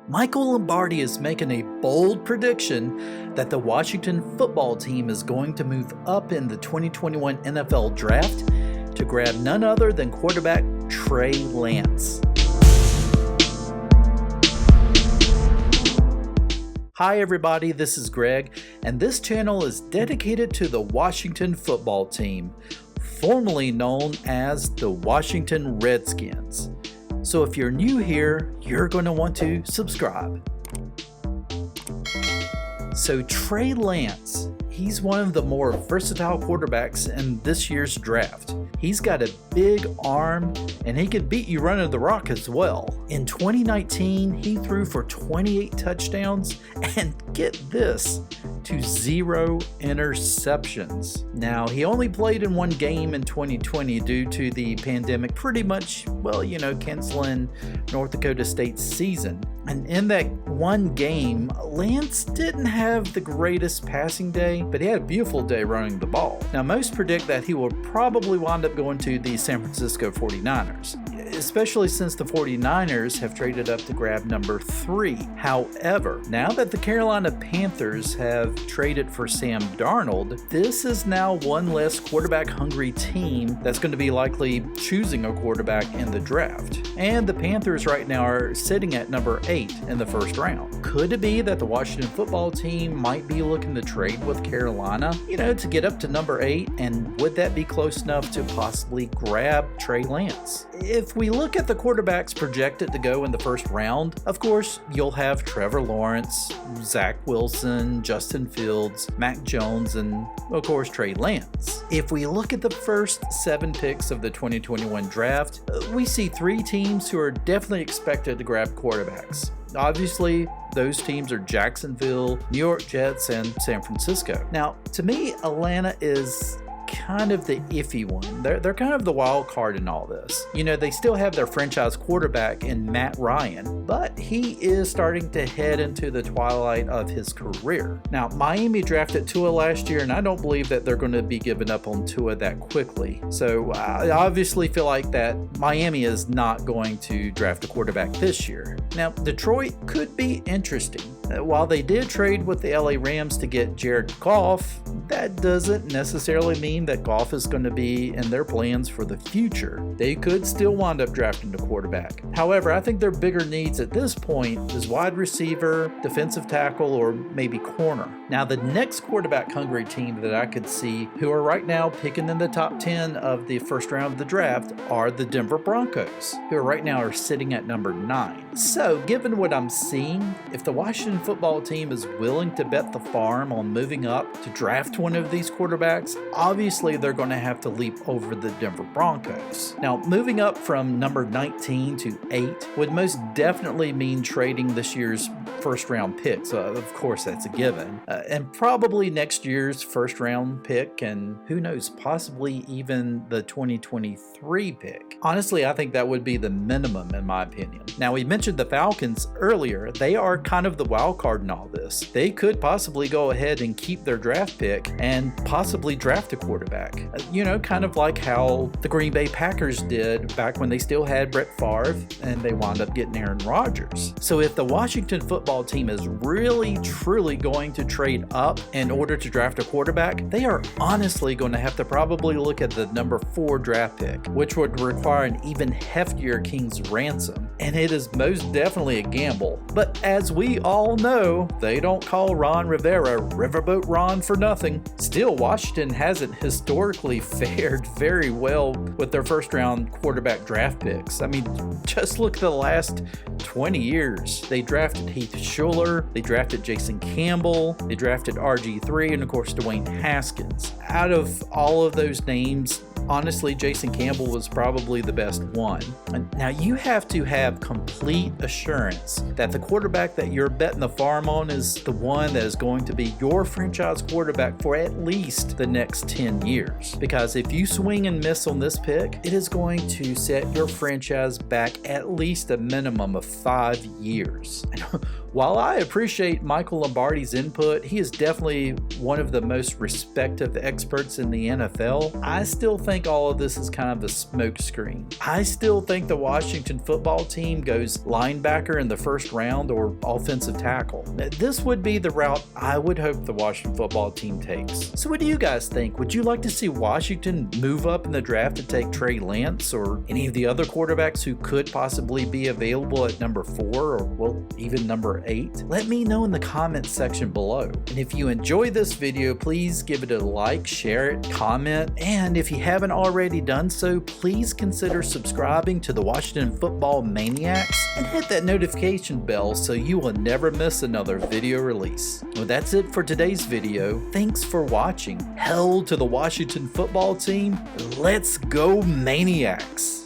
Michael Lombardi is making a bold prediction that the Washington football team is going to move up in the 2021 NFL Draft to grab none other than quarterback Trey Lance. Hi everybody, this is Greg, and this channel is dedicated to the Washington football team, formerly known as the Washington Redskins. So if you're new here, you're going to want to subscribe. So Trey Lance, he's one of the more versatile quarterbacks in this year's draft. He's got a big arm and he can beat you running the rock as well. In 2019, he threw for 28 touchdowns and get this, to 0 interceptions. Now, he only played in one game in 2020 due to the pandemic pretty much, canceling North Dakota State's season. And in that one game, Lance didn't have the greatest passing day, but he had a beautiful day running the ball. Now, most predict that he will probably wind up going to the San Francisco 49ers, especially since the 49ers have traded up to grab number 3. However, now that the Carolina Panthers have traded for Sam Darnold, this is now one less quarterback-hungry team that's going to be likely choosing a quarterback in the draft. And the Panthers right now are sitting at number 8 in the first round. Could it be that the Washington football team might be looking to trade with Carolina, to get up to number 8? And would that be close enough to possibly grab Trey Lance? If we look at the quarterbacks projected to go in the first round, of course, you'll have Trevor Lawrence, Zach Wilson, Justin Fields, Mac Jones, and of course, Trey Lance. If we look at the first 7 picks of the 2021 draft, we see 3 teams who are definitely expected to grab quarterbacks. Obviously, those teams are Jacksonville, New York Jets, and San Francisco. Now, to me, Atlanta is kind of the iffy one. They're kind of the wild card in all this. They still have their franchise quarterback in Matt Ryan, but he is starting to head into the twilight of his career. Now, Miami drafted Tua last year, and I don't believe that they're going to be giving up on Tua that quickly. So I obviously feel like that Miami is not going to draft a quarterback this year. Now, Detroit could be interesting. While they did trade with the LA Rams to get Jared Goff, that doesn't necessarily mean that Goff is going to be in their plans for the future. They could still wind up drafting a quarterback. However, I think their bigger needs at this point is wide receiver, defensive tackle, or maybe corner. Now, the next quarterback-hungry team that I could see who are right now picking in the top 10 of the first round of the draft are the Denver Broncos, who right now are sitting at number 9. So, given what I'm seeing, if the Washington football team is willing to bet the farm on moving up to draft one of these quarterbacks, obviously they're going to have to leap over the Denver Broncos. Now, moving up from number 19 to 8 would most definitely mean trading this year's first round pick. So, of course, that's a given. And probably next year's first round pick, and who knows, possibly even the 2023 pick. Honestly, I think that would be the minimum in my opinion. Now, we mentioned the Falcons earlier. They are kind of the wild card in all this. They could possibly go ahead and keep their draft pick and possibly draft a quarterback. Kind of like how the Green Bay Packers did back when they still had Brett Favre and they wound up getting Aaron Rodgers. So if the Washington football team is really, truly going to trade up in order to draft a quarterback, they are honestly going to have to probably look at the number 4 draft pick, which would require an even heftier king's ransom. And it is most definitely a gamble. But as we all know, they don't call Ron Rivera Riverboat Ron for nothing. Still, Washington hasn't historically fared very well with their first round quarterback draft picks. I mean, just look at the last 20 years. They drafted Heath Schuler, they drafted Jason Campbell, they drafted RG3, and of course Dwayne Haskins. Out of all of those names, honestly, Jason Campbell was probably the best one. Now, you have to have complete assurance that the quarterback that you're betting the farm on is the one that is going to be your franchise quarterback for at least the next 10 years. Because if you swing and miss on this pick, it is going to set your franchise back at least a minimum of 5 years. While I appreciate Michael Lombardi's input, he is definitely one of the most respected experts in the NFL. I still think think all of this is kind of a smoke screen. I still think the Washington football team goes linebacker in the first round or offensive tackle. This would be the route I would hope the Washington football team takes. So what do you guys think? Would you like to see Washington move up in the draft to take Trey Lance or any of the other quarterbacks who could possibly be available at number 4 or, well, even number 8? Let me know in the comments section below. And if you enjoy this video, please give it a like, share it, comment, and if you haven't already done so, please consider subscribing to the Washington Football Maniacs and hit that notification bell so you will never miss another video release. Well, that's it for today's video. Thanks for watching. Hell to the Washington football team. Let's go Maniacs!